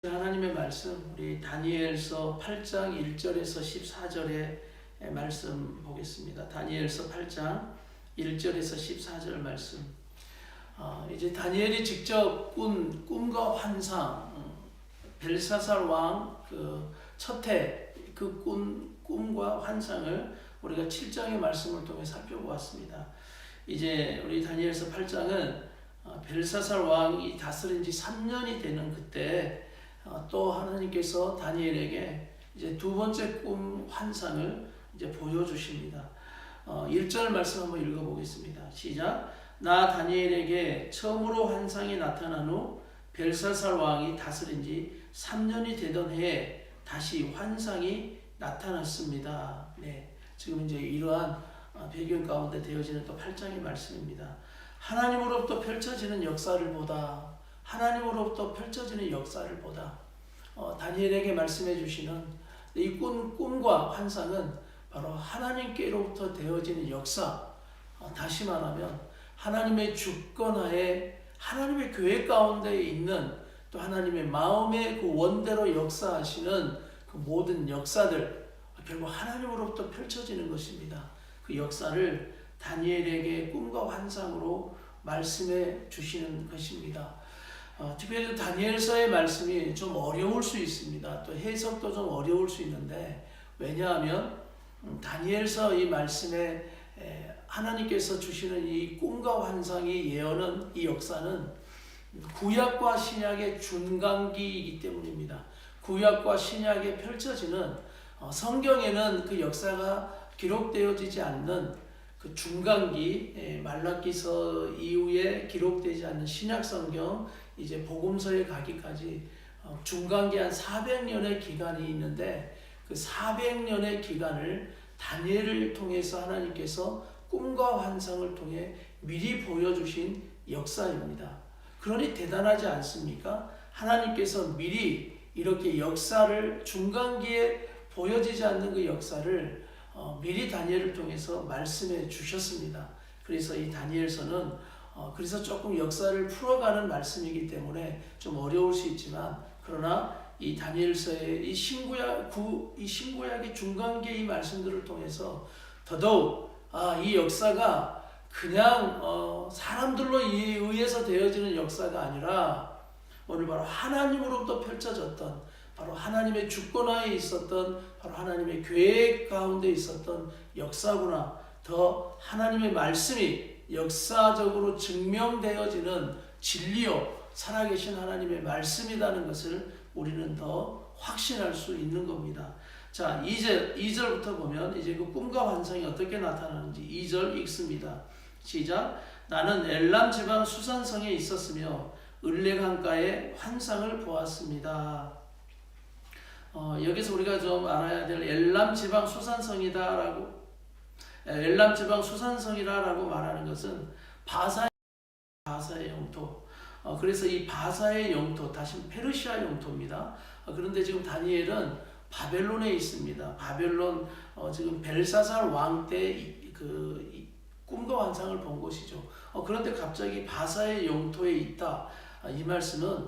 하나님의 말씀, 우리 다니엘서 8장 1절에서 14절의 말씀 보겠습니다. 다니엘서 8장 1절에서 14절 말씀. 이제 다니엘이 직접 꾼 꿈과 환상, 벨사살 왕 그 첫해 그 꿈과 환상을 우리가 7장의 말씀을 통해 살펴보았습니다. 이제 우리 다니엘서 8장은 벨사살 왕이 다스린 지 3년이 되는 그때 또 하나님께서 다니엘에게 이제 두 번째 꿈 환상을 이제 보여주십니다. 1절 말씀 한번 읽어보겠습니다. 시작. 나 다니엘에게 처음으로 환상이 나타난 후 벨사살 왕이 다스린 지 3년이 되던 해에 다시 환상이 나타났습니다. 네, 지금 이제 이러한 배경 가운데 되어지는 또 8장의 말씀입니다. 하나님으로부터 펼쳐지는 역사를 보다 다니엘에게 말씀해 주시는 이 꿈과 환상은 바로 하나님께로부터 되어지는 역사, 다시 말하면 하나님의 주권하에 하나님의 교회 가운데 있는 또 하나님의 마음의 그 원대로 역사하시는 그 모든 역사들, 결국 하나님으로부터 펼쳐지는 것입니다. 그 역사를 다니엘에게 꿈과 환상으로 말씀해 주시는 것입니다. 특별히 다니엘서의 말씀이 좀 어려울 수 있습니다. 또 해석도 좀 어려울 수 있는데, 왜냐하면 다니엘서 이 말씀에 하나님께서 주시는 이 꿈과 환상이 예언은 이 역사는 구약과 신약의 중간기이기 때문입니다. 구약과 신약에 펼쳐지는 성경에는 그 역사가 기록되어지지 않는 그 중간기, 말라기서 이후에 기록되지 않는 신약 성경, 이제 복음서에 가기까지 중간기 한 400년의 기간이 있는데, 그 400년의 기간을 다니엘을 통해서 하나님께서 꿈과 환상을 통해 미리 보여주신 역사입니다. 그러니 대단하지 않습니까? 하나님께서 미리 이렇게 역사를 중간기에 보여지지 않는 그 역사를 미리 다니엘을 통해서 말씀해 주셨습니다. 그래서 이 다니엘서는 그래서 조금 역사를 풀어가는 말씀이기 때문에 좀 어려울 수 있지만, 그러나 이 다니엘서의 이 신구약의 중간기의 이 말씀들을 통해서 더더욱 이 역사가 그냥 사람들로 의해서 되어지는 역사가 아니라 오늘 바로 하나님으로부터 펼쳐졌던, 바로 하나님의 주권하에 있었던, 바로 하나님의 계획 가운데 있었던 역사구나. 더 하나님의 말씀이 역사적으로 증명되어지는 진리요 살아계신 하나님의 말씀이라는 것을 우리는 더 확신할 수 있는 겁니다. 자, 2절부터 보면 이제 그 꿈과 환상이 어떻게 나타나는지 2절 읽습니다. 시작. 나는 엘람 지방 수산성에 있었으며 을레강가에 환상을 보았습니다. 여기서 우리가 좀 알아야 될 엘람 지방 수산성이다라고, 엘람 지방 수산성이라고 말하는 것은 바사의 영토. 그래서 이 바사의 영토, 다시 페르시아 영토입니다. 그런데 지금 다니엘은 바벨론에 있습니다. 바벨론, 지금 벨사살 왕 때 그 꿈과 환상을 본 곳이죠. 그런데 갑자기 바사의 영토에 있다. 이 말씀은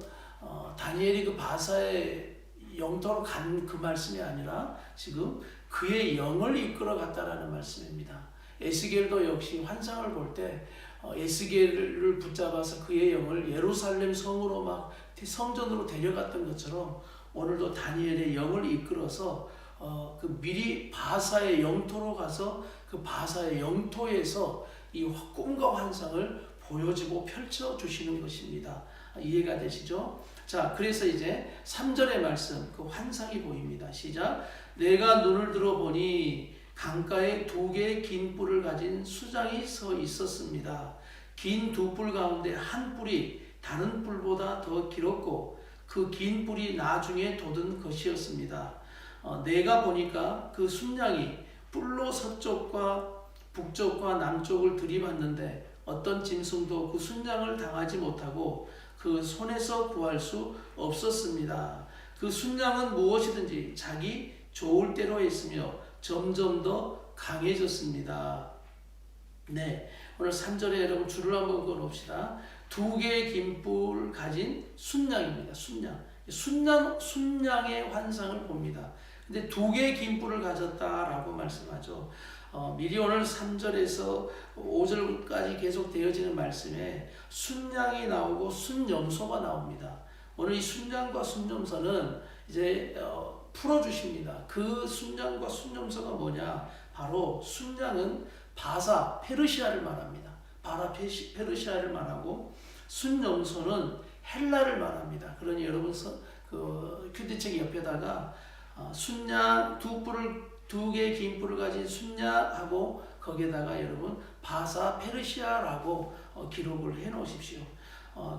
다니엘이 그 바사의 영토로 간 그 말씀이 아니라 지금 그의 영을 이끌어 갔다라는 말씀입니다. 에스겔도 역시 환상을 볼 때 에스겔을 붙잡아서 그의 영을 예루살렘 성으로 막 성전으로 데려갔던 것처럼 오늘도 다니엘의 영을 이끌어서 그 미리 바사의 영토로 가서 그 바사의 영토에서 이 꿈과 환상을 보여주고 펼쳐주시는 것입니다. 이해가 되시죠? 자, 그래서 이제 3절의 말씀, 그 환상이 보입니다. 시작. 내가 눈을 들어보니 강가에 2개의 긴 뿔을 가진 수장이 서 있었습니다. 긴 2뿔 가운데 한 뿔이 다른 뿔보다 더 길었고 그 긴 뿔이 나중에 돋은 것이었습니다. 내가 보니까 그 순양이 뿔로 서쪽과 북쪽과 남쪽을 들이받는데 어떤 짐승도 그 순양을 당하지 못하고 그 손에서 구할 수 없었습니다. 그 순양은 무엇이든지 자기 좋을 대로 했으며 점점 더 강해졌습니다. 네, 오늘 3절에 여러분 줄을 한번 그어놓읍시다. 2개의 긴 뿔을 가진 순양입니다. 순양. 순양의 환상을 봅니다. 근데 두 개의 긴 뿔을 가졌다라고 말씀하죠. 미리 오늘 3절에서 5절까지 계속 되어지는 말씀에 순양이 나오고 순염소가 나옵니다. 오늘 이 순양과 순염소는 이제 풀어주십니다. 그 순양과 순염소가 뭐냐? 바로 순양은 바사, 페르시아를 말합니다. 페르시아를 말하고 순염소는 헬라를 말합니다. 그러니 여러분 큐티책 옆에다가 순양 두 개의 긴 뿔을 가진 순양하고 거기에다가 여러분 바사 페르시아라고 기록을 해 놓으십시오.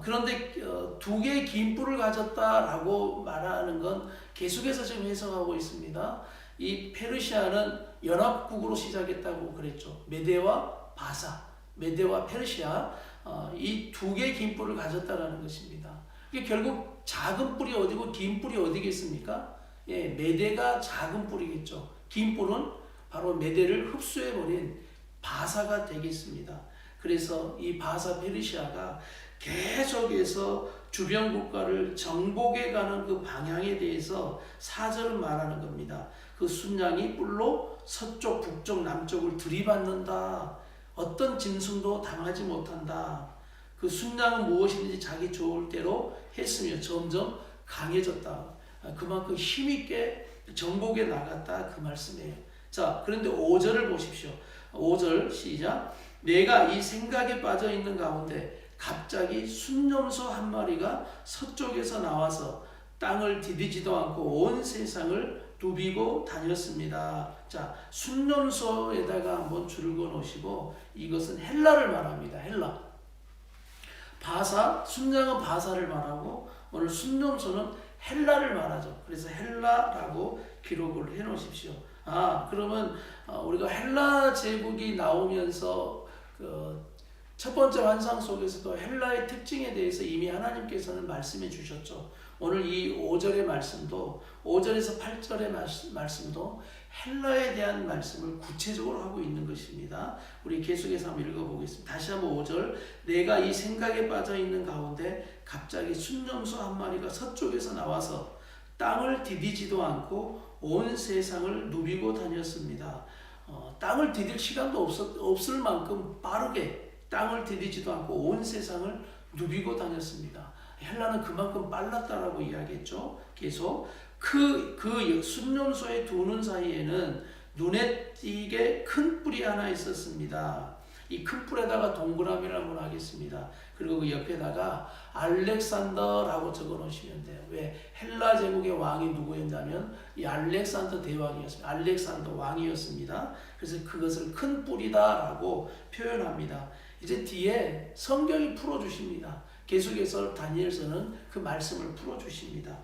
그런데 두 개의 긴 뿔을 가졌다라고 말하는 건 계속해서 지금 해석하고 있습니다. 이 페르시아는 연합국으로 시작했다고 그랬죠. 메대와 바사, 메대와 페르시아 이 두 개의 긴 뿔을 가졌다라는 것입니다. 이게 결국 작은 뿔이 어디고 긴 뿔이 어디겠습니까? 예, 메대가 작은 뿔이겠죠. 긴 뿔은 바로 메대를 흡수해버린 바사가 되겠습니다. 그래서 이 바사 페르시아가 계속해서 주변 국가를 정복해가는 그 방향에 대해서 사절은 말하는 겁니다. 그 순양이 뿔로 서쪽, 북쪽, 남쪽을 들이받는다. 어떤 짐승도 당하지 못한다. 그 순양은 무엇이든지 자기 좋을 대로 했으며 점점 강해졌다. 그만큼 힘있게 정복해 나갔다 그 말씀이에요. 자, 그런데 5절을 보십시오. 5절 시작. 내가 이 생각에 빠져 있는 가운데 갑자기 순염소 한 마리가 서쪽에서 나와서 땅을 디디지도 않고 온 세상을 누비고 다녔습니다. 자, 순염소에다가 한번 줄을 그어 놓으시고 이것은 헬라를 말합니다. 헬라. 바사, 순양은 바사를 말하고 오늘 순염소는 헬라를 말하죠. 그래서 헬라라고 기록을 해 놓으십시오. 그러면 우리가 헬라 제국이 나오면서 첫 번째 환상 속에서도 헬라의 특징에 대해서 이미 하나님께서는 말씀해 주셨죠. 오늘 이 5절의 말씀도 5절에서 8절의 말씀도 헬라에 대한 말씀을 구체적으로 하고 있는 것입니다. 우리 계속해서 한번 읽어보겠습니다. 다시 한번 5절. 내가 이 생각에 빠져 있는 가운데 갑자기 순염소 한 마리가 서쪽에서 나와서 땅을 디디지도 않고 온 세상을 누비고 다녔습니다. 땅을 디딜 시간도 없을 만큼 빠르게 땅을 디디지도 않고 온 세상을 누비고 다녔습니다. 헬라는 그만큼 빨랐다라고 이야기했죠. 계속 그 순염소의 두 눈 사이에는 눈에 띄게 큰 뿔이 하나 있었습니다. 이 큰 뿔에다가 동그라미를 하겠습니다. 그리고 그 옆에다가 알렉산더라고 적어 놓으시면 돼요. 왜? 헬라 제국의 왕이 누구였냐면 이 알렉산더 대왕이었습니다. 알렉산더 왕이었습니다. 그래서 그것을 큰 뿔이다라고 표현합니다. 이제 뒤에 성경이 풀어주십니다. 계속해서 다니엘서는 그 말씀을 풀어주십니다.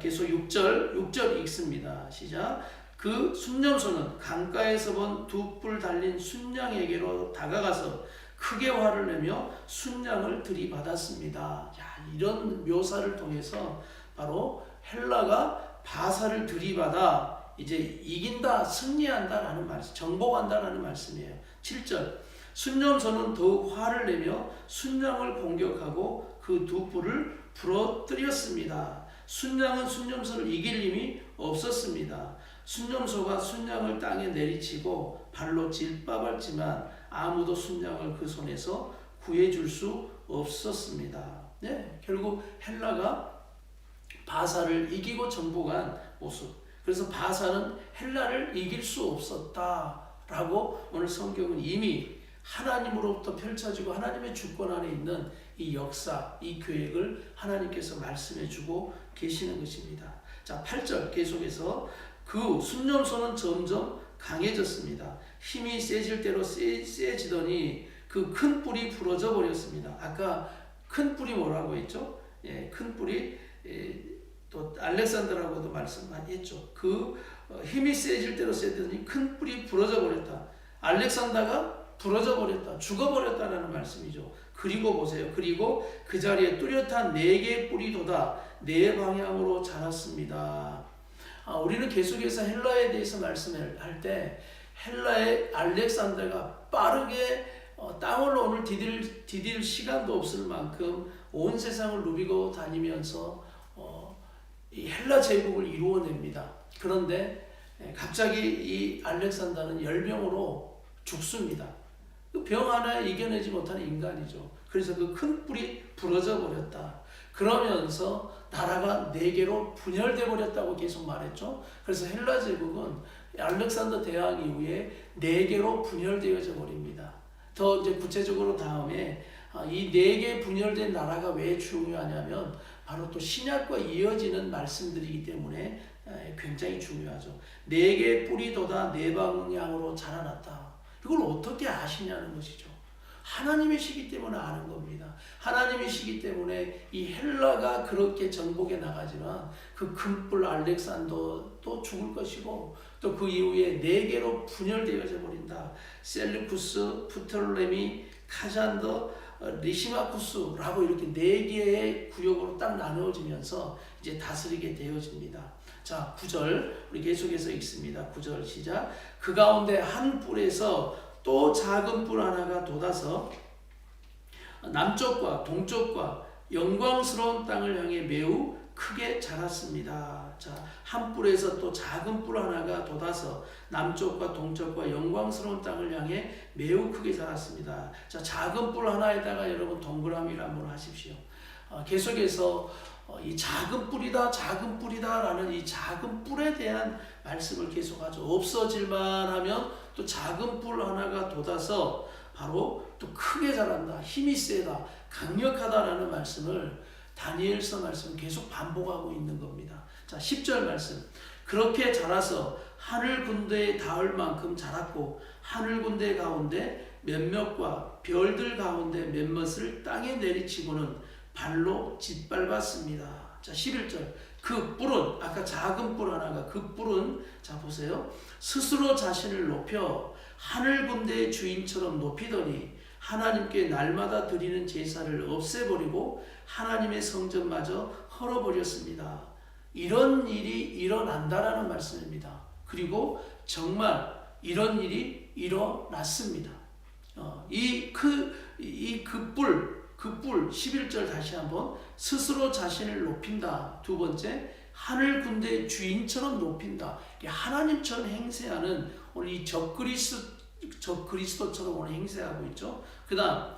계속 6절 읽습니다. 시작. 그 순염소는 강가에서 본 두 뿔 달린 순양에게로 다가가서 크게 화를 내며 순양을 들이받았습니다. 이런 묘사를 통해서 바로 헬라가 바사를 들이받아 이제 이긴다, 승리한다라는 말씀, 정복한다라는 말씀이에요. 7절. 순염소는 더욱 화를 내며 순양을 공격하고 그 두 뿔을 부러뜨렸습니다. 순양은 순염소를 이길 힘이 없었습니다. 순염소가 순양을 땅에 내리치고 발로 질밟았지만 아무도 순양을 그 손에서 구해줄 수 없었습니다. 네, 결국 헬라가 바사를 이기고 정복한 모습. 그래서 바사는 헬라를 이길 수 없었다라고 오늘 성경은 이미 하나님으로부터 펼쳐지고 하나님의 주권 안에 있는 이 역사, 이 계획을 하나님께서 말씀해 주고 계시는 것입니다. 자, 8절 계속해서 그 순염소는 점점 강해졌습니다. 힘이 세질 대로 세지더니 그 큰 뿔이 부러져 버렸습니다. 아까 큰 뿔이 뭐라고 했죠? 큰 뿔이 또 알렉산더라고도 말씀했죠. 그 힘이 세질 대로 세더니 큰 뿔이 부러져 버렸다. 알렉산더가 부러져 버렸다, 죽어버렸다라는 말씀이죠. 그리고 보세요. 그리고 그 자리에 뚜렷한 4개의 뿔이 돋아 4방향으로 자랐습니다. 우리는 계속해서 헬라에 대해서 말씀할 때 헬라의 알렉산더가 빠르게 땅을 오늘 디딜 시간도 없을 만큼 온 세상을 누비고 다니면서 이 헬라 제국을 이루어냅니다. 그런데 갑자기 이 알렉산더는 열병으로 죽습니다. 그 병 하나에 이겨내지 못하는 인간이죠. 그래서 그 큰 뿔이 부러져 버렸다. 그러면서 나라가 4개로 분열돼 버렸다고 계속 말했죠. 그래서 헬라 제국은 알렉산더 대왕 이후에 4개로 분열되어져 버립니다. 더 이제 구체적으로 다음에 이 4개 분열된 나라가 왜 중요하냐면 바로 또 신약과 이어지는 말씀들이기 때문에 굉장히 중요하죠. 4개의 뿔이 돋아 4방향으로 자라났다. 이걸 어떻게 아시냐는 것이죠. 하나님이시기 때문에 아는 겁니다. 하나님이시기 때문에 이 헬라가 그렇게 정복해 나가지만 그 큰뿔 알렉산더도 죽을 것이고 또 그 이후에 4개로 분열되어져 버린다. 셀루쿠스, 프톨레미, 카잔더, 리시마쿠스라고 이렇게 4개의 구역으로 딱 나누어지면서 이제 다스리게 되어집니다. 자, 9절 우리 계속해서 읽습니다. 9절 시작. 그 가운데 한 뿔에서 또 작은 뿔 하나가 돋아서 남쪽과 동쪽과 영광스러운 땅을 향해 매우 크게 자랐습니다. 자, 한 뿔에서 또 작은 뿔 하나가 돋아서 남쪽과 동쪽과 영광스러운 땅을 향해 매우 크게 자랐습니다. 자, 작은 뿔 하나에다가 여러분 동그라미를 한번 하십시오. 계속해서 이 작은 뿔이다, 작은 뿔이다라는 이 작은 뿔에 대한 말씀을 계속하죠. 없어질만 하면 또 작은 뿔 하나가 돋아서 바로 또 크게 자란다, 힘이 세다, 강력하다라는 말씀을 다니엘서 말씀 계속 반복하고 있는 겁니다. 자, 10절 말씀. 그렇게 자라서 하늘 군대에 닿을 만큼 자랐고 하늘 군대 가운데 몇몇과 별들 가운데 몇몇을 땅에 내리치고는 발로 짓밟았습니다. 자, 11절. 그 뿔은 아까 작은 뿔 하나가 그 뿔은 자 보세요. 스스로 자신을 높여 하늘 군대의 주인처럼 높이더니 하나님께 날마다 드리는 제사를 없애버리고 하나님의 성전마저 헐어버렸습니다. 이런 일이 일어난다라는 말씀입니다. 그리고 정말 이런 일이 일어났습니다. 그 뿔 11절 다시 한번 스스로 자신을 높인다. 두 번째 하늘 군대의 주인처럼 높인다. 하나님처럼 행세하는 오늘 이 적그리스도처럼 오늘 행세하고 있죠. 그 다음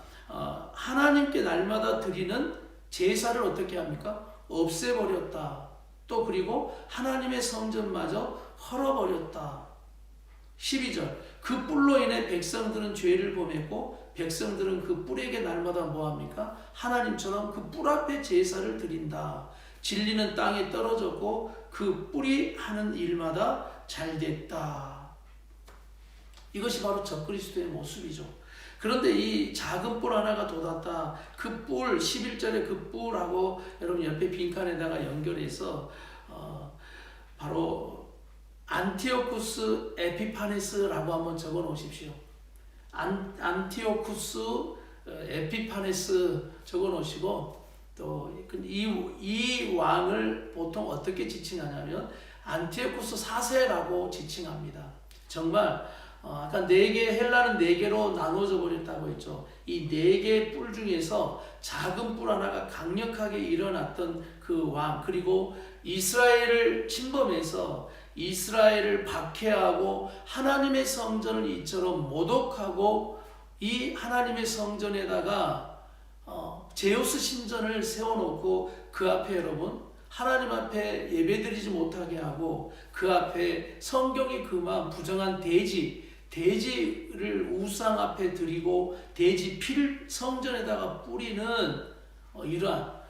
하나님께 날마다 드리는 제사를 어떻게 합니까? 없애버렸다. 또 그리고 하나님의 성전마저 헐어버렸다. 12절 그 뿔로 인해 백성들은 죄를 범했고 백성들은 그 뿔에게 날마다 뭐합니까? 하나님처럼 그 뿔 앞에 제사를 드린다. 진리는 땅에 떨어졌고 그 뿔이 하는 일마다 잘됐다. 이것이 바로 적그리스도의 모습이죠. 그런데 이 작은 뿔 하나가 돋았다. 그 뿔 11절에 그 뿔하고 여러분 옆에 빈칸에다가 연결해서 바로 안티오쿠스 에피파네스라고 한번 적어 놓으십시오. 안티오쿠스 에피파네스 적어 놓으시고 또 이 왕을 보통 어떻게 지칭하냐면 안티오쿠스 4세라고 지칭합니다. 정말 아까 4개 헬라는 4개로 나눠져 버렸다고 했죠. 이 4개의 뿔 중에서 작은 뿔 하나가 강력하게 일어났던 그 왕, 그리고 이스라엘을 침범해서 이스라엘을 박해하고 하나님의 성전을 이처럼 모독하고 이 하나님의 성전에다가 제우스 신전을 세워놓고 그 앞에 여러분 하나님 앞에 예배드리지 못하게 하고 그 앞에 성경이 그만 부정한 돼지를 우상 앞에 드리고 돼지 피를 성전에다가 뿌리는 이러한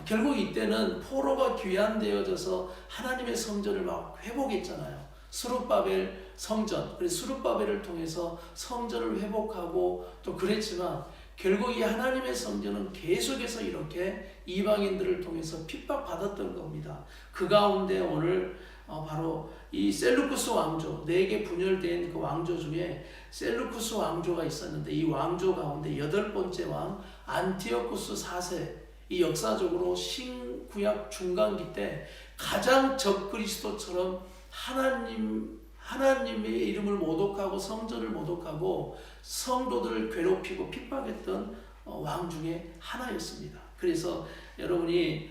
결국 이때는 포로가 귀환되어져서 하나님의 성전을 막 회복했잖아요. 스룹바벨 성전, 그래서 스룹바벨을 통해서 성전을 회복하고 또 그랬지만 결국 이 하나님의 성전은 계속해서 이렇게 이방인들을 통해서 핍박받았던 겁니다. 그 가운데 오늘 바로 이 셀루쿠스 왕조, 4개 분열된 그 왕조 중에 셀루쿠스 왕조가 있었는데 이 왕조 가운데 8번째 왕 안티오쿠스 4세, 이 역사적으로 신구약 중간기 때 가장 적그리스도처럼 하나님의 이름을 모독하고 성전을 모독하고 성도들을 괴롭히고 핍박했던 왕 중에 하나였습니다. 그래서 여러분이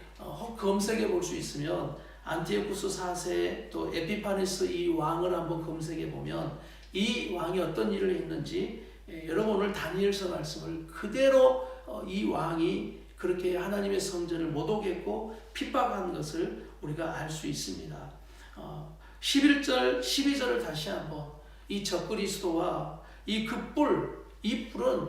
검색해 볼 수 있으면 안티오쿠스 4세 또 에피파네스 이 왕을 한번 검색해 보면 이 왕이 어떤 일을 했는지 여러분 오늘 다니엘서 말씀을 그대로 이 왕이 그렇게 하나님의 성전을 모독했고 핍박한 것을 우리가 알 수 있습니다. 11절 12절을 다시 한번 이 적그리스도와 이 불은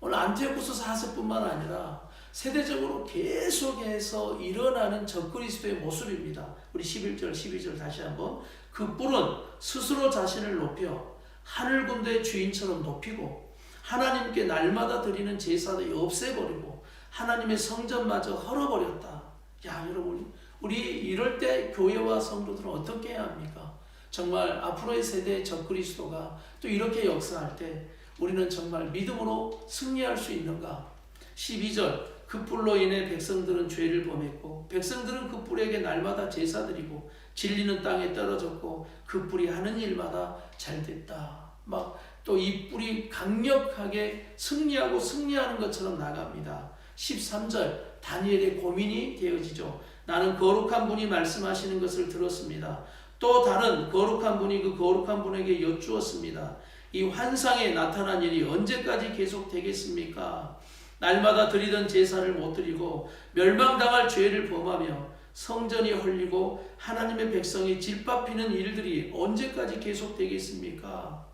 오늘 안티오쿠스 4세뿐만 아니라 세대적으로 계속해서 일어나는 적그리스도의 모습입니다. 우리 11절 12절 다시 한번 그 뿔은 스스로 자신을 높여 하늘 군대의 주인처럼 높이고 하나님께 날마다 드리는 제사를 없애버리고 하나님의 성전마저 헐어버렸다. 야 여러분 우리 이럴 때 교회와 성도들은 어떻게 해야 합니까? 정말 앞으로의 세대의 적그리스도가 또 이렇게 역사할 때 우리는 정말 믿음으로 승리할 수 있는가? 12절 그 뿔로 인해 백성들은 죄를 범했고 백성들은 그 뿔에게 날마다 제사드리고 진리는 땅에 떨어졌고 그 뿔이 하는 일마다 잘됐다. 막 또 이 뿔이 강력하게 승리하는 것처럼 나갑니다. 13절 다니엘의 고민이 되어지죠. 나는 거룩한 분이 말씀하시는 것을 들었습니다. 또 다른 거룩한 분이 그 거룩한 분에게 여쭈었습니다. 이 환상에 나타난 일이 언제까지 계속되겠습니까? 날마다 드리던 제사를 못 드리고 멸망당할 죄를 범하며 성전이 헐리고 하나님의 백성이 질밥히는 일들이 언제까지 계속되겠습니까?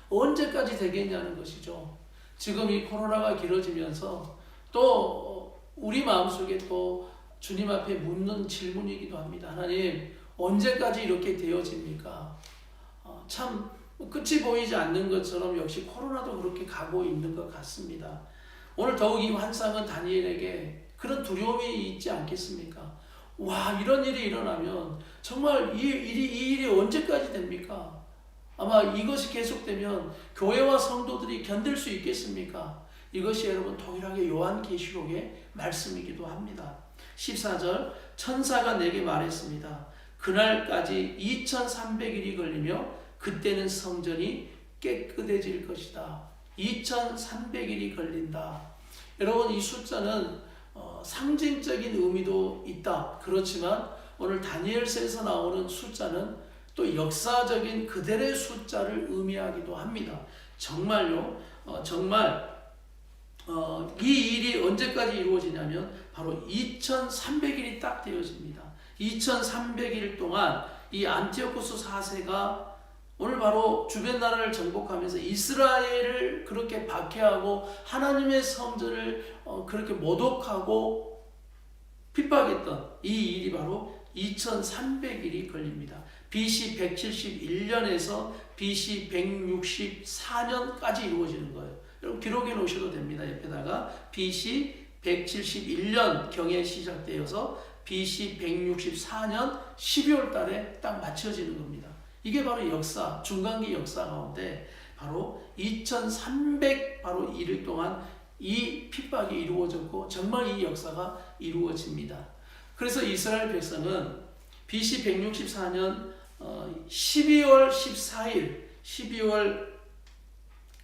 언제까지 되겠냐는 것이죠. 지금 이 코로나가 길어지면서 또 우리 마음속에 또 주님 앞에 묻는 질문이기도 합니다. 하나님 언제까지 이렇게 되어집니까? 참 끝이 보이지 않는 것처럼 역시 코로나도 그렇게 가고 있는 것 같습니다. 오늘 더욱 이 환상은 다니엘에게 그런 두려움이 있지 않겠습니까? 와 이런 일이 일어나면 정말 이 일이 언제까지 됩니까? 아마 이것이 계속되면 교회와 성도들이 견딜 수 있겠습니까? 이것이 여러분 동일하게 요한계시록의 말씀이기도 합니다. 14절 천사가 내게 말했습니다. 그날까지 2300일이 걸리며 그때는 성전이 깨끗해질 것이다. 2300일이 걸린다. 여러분 이 숫자는 상징적인 의미도 있다. 그렇지만 오늘 다니엘서에서 나오는 숫자는 또 역사적인 그들의 숫자를 의미하기도 합니다. 정말요. 이 일이 언제까지 이루어지냐면 바로 2300일이 딱 되어집니다. 2300일 동안 이 안티오쿠스 4세가 오늘 바로 주변 나라를 정복하면서 이스라엘을 그렇게 박해하고 하나님의 성전을 그렇게 모독하고 핍박했던 이 일이 바로 2300일이 걸립니다. BC 171년에서 BC 164년까지 이루어지는 거예요. 여러분 기록해 놓으셔도 됩니다. 옆에다가 BC 171년 경에 시작되어서 BC 164년 12월 달에 딱 맞춰지는 겁니다. 이게 바로 역사, 중간기 역사 가운데 바로 2300 바로 일 동안 이 핍박이 이루어졌고 정말 이 역사가 이루어집니다. 그래서 이스라엘 백성은 BC 164년 12월 14일,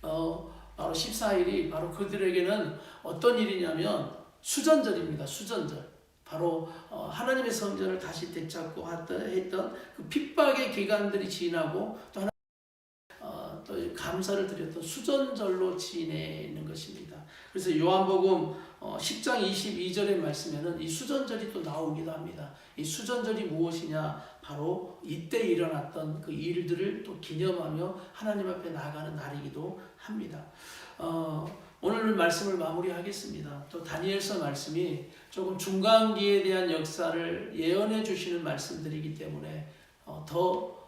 바로 14일이 바로 그들에게는 어떤 일이냐면 수전절입니다. 수전절. 바로 하나님의 성전을 다시 되찾고 했던 그 핍박의 기간들이 지나고 또 또 감사를 드렸던 수전절로 지내는 것입니다. 그래서 요한복음 10장 22절의 말씀에는 이 수전절이 또 나오기도 합니다. 이 수전절이 무엇이냐? 바로 이때 일어났던 그 일들을 또 기념하며 하나님 앞에 나아가는 날이기도 합니다. 오늘 말씀을 마무리하겠습니다. 또 다니엘서 말씀이 조금 중간기에 대한 역사를 예언해 주시는 말씀들이기 때문에 더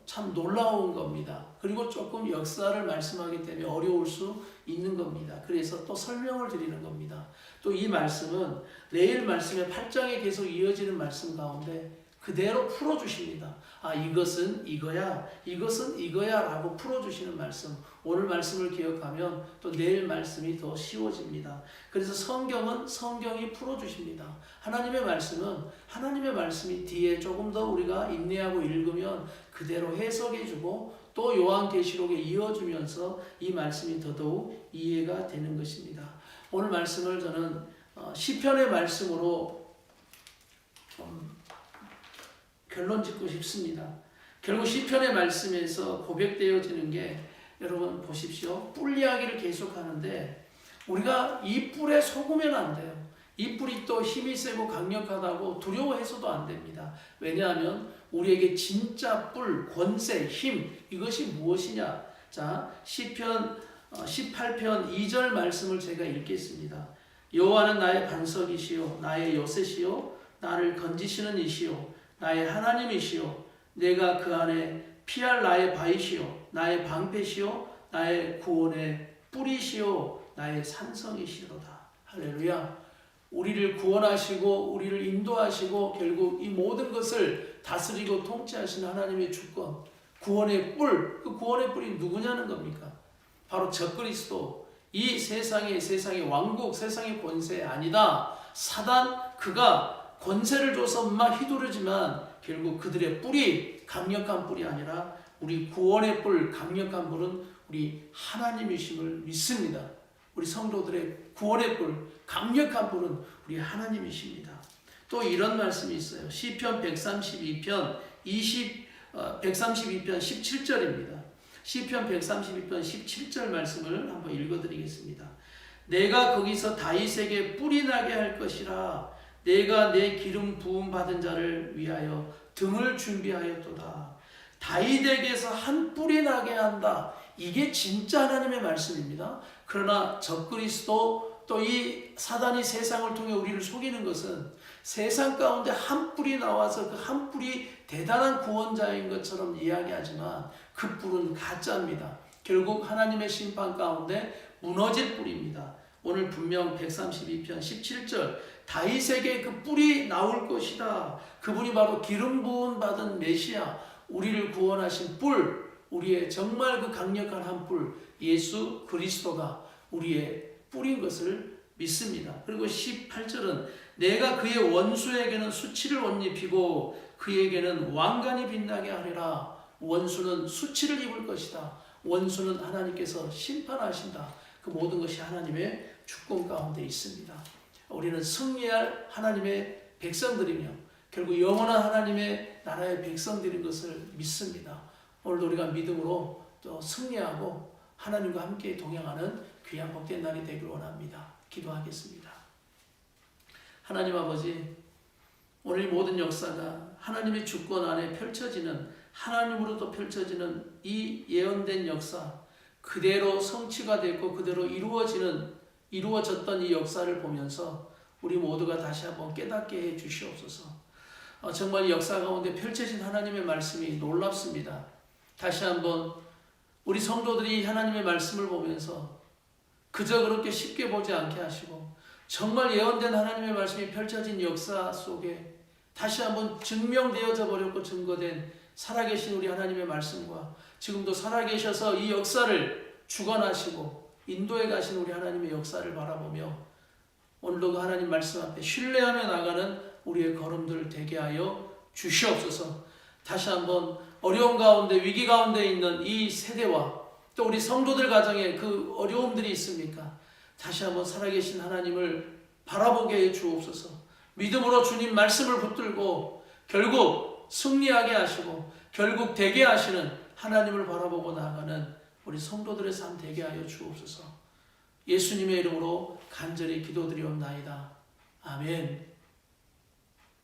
참 놀라운 겁니다. 그리고 조금 역사를 말씀하기 때문에 어려울 수 있는 겁니다. 그래서 또 설명을 드리는 겁니다. 또 이 말씀은 내일 말씀의 8장에 계속 이어지는 말씀 가운데 그대로 풀어주십니다. 아 이것은 이거야, 이것은 이거야 라고 풀어주시는 말씀. 오늘 말씀을 기억하면 또 내일 말씀이 더 쉬워집니다. 그래서 성경은 성경이 풀어주십니다. 하나님의 말씀은 하나님의 말씀이 뒤에 조금 더 우리가 인내하고 읽으면 그대로 해석해주고 또 요한계시록에 이어주면서 이 말씀이 더더욱 이해가 되는 것입니다. 오늘 말씀을 저는 시편의 말씀으로 결론 짓고 싶습니다. 결국 시편의 말씀에서 고백되어지는 게 여러분 보십시오. 뿔 이야기를 계속하는데 우리가 이 뿔에 속으면 안 돼요. 이 뿔이 또 힘이 세고 강력하다고 두려워해서도 안 됩니다. 왜냐하면 우리에게 진짜 뿔, 권세, 힘 이것이 무엇이냐? 자, 시편 18편 2절 말씀을 제가 읽겠습니다. 여호와는 나의 반석이시요 나의 요새시요 나를 건지시는 이시요 나의 하나님이시요 내가 그 안에 피할 나의 바위시요 나의 방패시요 나의 구원의 뿔이시요 나의 산성이시로다. 할렐루야. 우리를 구원하시고 우리를 인도하시고 결국 이 모든 것을 다스리고 통치하시는 하나님의 주권, 구원의 뿔, 그 구원의 뿔이 누구냐는 겁니까? 바로 적그리스도, 이 세상의 왕국, 세상의 권세 아니다. 사단, 그가 권세를 줘서 막 휘두르지만 결국 그들의 뿔이 강력한 뿔이 아니라 우리 구원의 뿔, 강력한 뿔은 우리 하나님이심을 믿습니다. 우리 성도들의 구원의 뿔, 강력한 뿔은 우리 하나님이십니다. 또 이런 말씀이 있어요. 시편 132편 17절입니다. 시편 132편 17절 말씀을 한번 읽어드리겠습니다. 내가 거기서 다윗에게 뿔이 나게 할 것이라 내가 내 기름 부음 받은 자를 위하여 등을 준비하였도다. 다윗에게서 한 뿔이 나게 한다. 이게 진짜 하나님의 말씀입니다. 그러나 적그리스도 또 이 사단이 세상을 통해 우리를 속이는 것은 세상 가운데 한 뿔이 나와서 그 한 뿔이 대단한 구원자인 것처럼 이야기하지만 그 뿔은 가짜입니다. 결국 하나님의 심판 가운데 무너질 뿔입니다. 오늘 분명 132편 17절 다윗에게 그 뿔이 나올 것이다. 그분이 바로 기름 부음 받은 메시아, 우리를 구원하신 뿔, 우리의 정말 그 강력한 한 뿔, 예수 그리스도가 우리의 뿔인 것을 믿습니다. 그리고 18절은 내가 그의 원수에게는 수치를 옷 입히고 그에게는 왕관이 빛나게 하리라. 원수는 수치를 입을 것이다. 원수는 하나님께서 심판하신다. 그 모든 것이 하나님의 주권 가운데 있습니다. 우리는 승리할 하나님의 백성들이며 결국 영원한 하나님의 나라의 백성들인 것을 믿습니다. 오늘도 우리가 믿음으로 또 승리하고 하나님과 함께 동행하는 귀한 복된 날이 되기를 원합니다. 기도하겠습니다. 하나님 아버지, 오늘 모든 역사가 하나님의 주권 안에 펼쳐지는, 하나님으로부터 펼쳐지는 이 예언된 역사, 그대로 성취가 됐고 그대로 이루어졌던 이 역사를 보면서 우리 모두가 다시 한번 깨닫게 해 주시옵소서. 정말 이 역사 가운데 펼쳐진 하나님의 말씀이 놀랍습니다. 다시 한번 우리 성도들이 하나님의 말씀을 보면서 그저 그렇게 쉽게 보지 않게 하시고 정말 예언된 하나님의 말씀이 펼쳐진 역사 속에 다시 한번 증명되어져 버렸고 증거된 살아계신 우리 하나님의 말씀과 지금도 살아계셔서 이 역사를 주관하시고 인도해 가신 우리 하나님의 역사를 바라보며 오늘도 그 하나님 말씀 앞에 신뢰하며 나가는 우리의 걸음들 되게 하여 주시옵소서. 다시 한번 어려움 가운데 위기 가운데 있는 이 세대와 또 우리 성도들 가정에 그 어려움들이 있습니까? 다시 한번 살아계신 하나님을 바라보게 해 주옵소서. 믿음으로 주님 말씀을 붙들고 결국 승리하게 하시고 결국 되게 하시는 하나님을 바라보고 나아가는 우리 성도들의 삶 되게 하여 주옵소서. 예수님의 이름으로 간절히 기도드리옵나이다. 아멘.